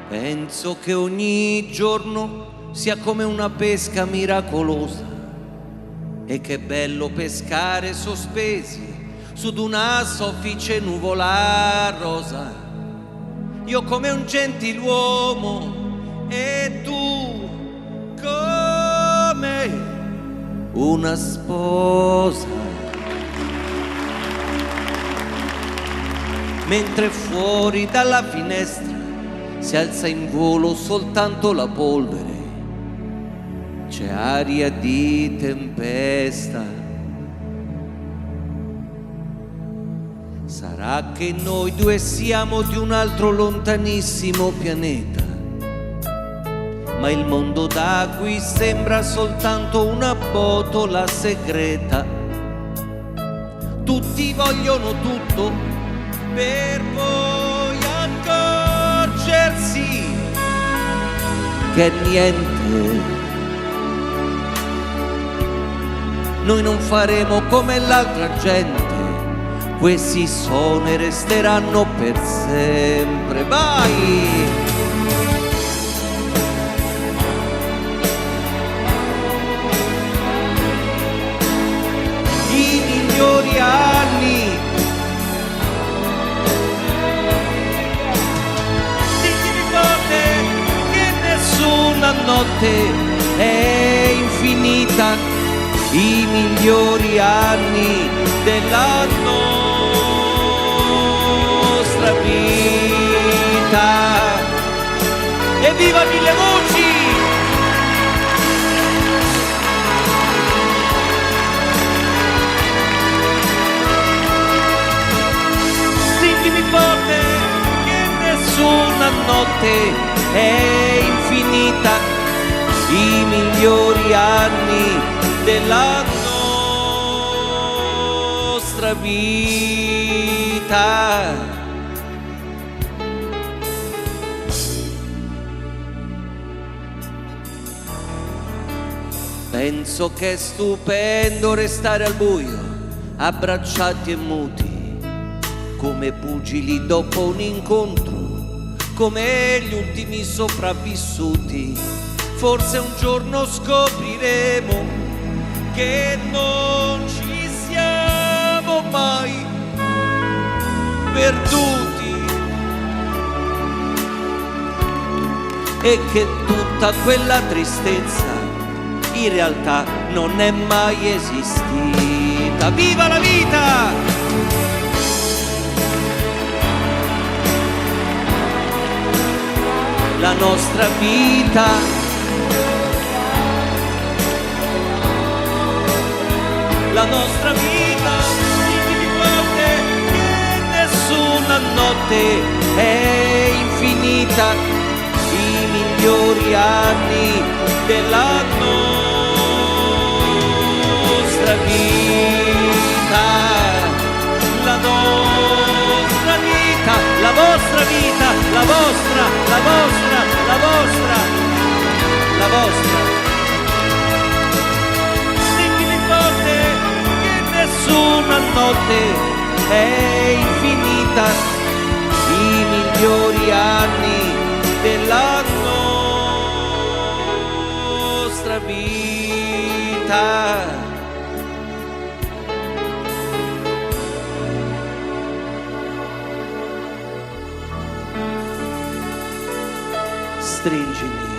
Penso che ogni giorno sia come una pesca miracolosa, e che bello pescare sospesi su d'una soffice nuvola rosa. Io come un gentiluomo e tu come una sposa. Mentre fuori dalla finestra si alza in volo soltanto la polvere, c'è aria di tempesta. Sarà che noi due siamo di un altro lontanissimo pianeta, ma il mondo da qui sembra soltanto una botola segreta. Tutti vogliono tutto per poi accorgersi che niente. Noi non faremo come l'altra gente, questi sono e resteranno per sempre. Vai! I migliori anni, digli forte che nessuna notte è infinita. I migliori anni della nostra vita. Evviva mille voci! Sentimi forte che nessuna notte è infinita. I migliori anni della nostra vita. Penso che è stupendo restare al buio, abbracciati e muti, come pugili dopo un incontro, come gli ultimi sopravvissuti. Forse un giorno scopriremo che non ci siamo mai perduti e che tutta quella tristezza in realtà non è mai esistita. Viva la vita! La nostra vita, la nostra vita, digli forte che nessuna notte è infinita. I migliori anni della nostra vita, la nostra vita, la vostra vita, la vostra, la vostra, la vostra, la vostra. Nessuna notte è infinita. I migliori anni della nostra vita. Stringimi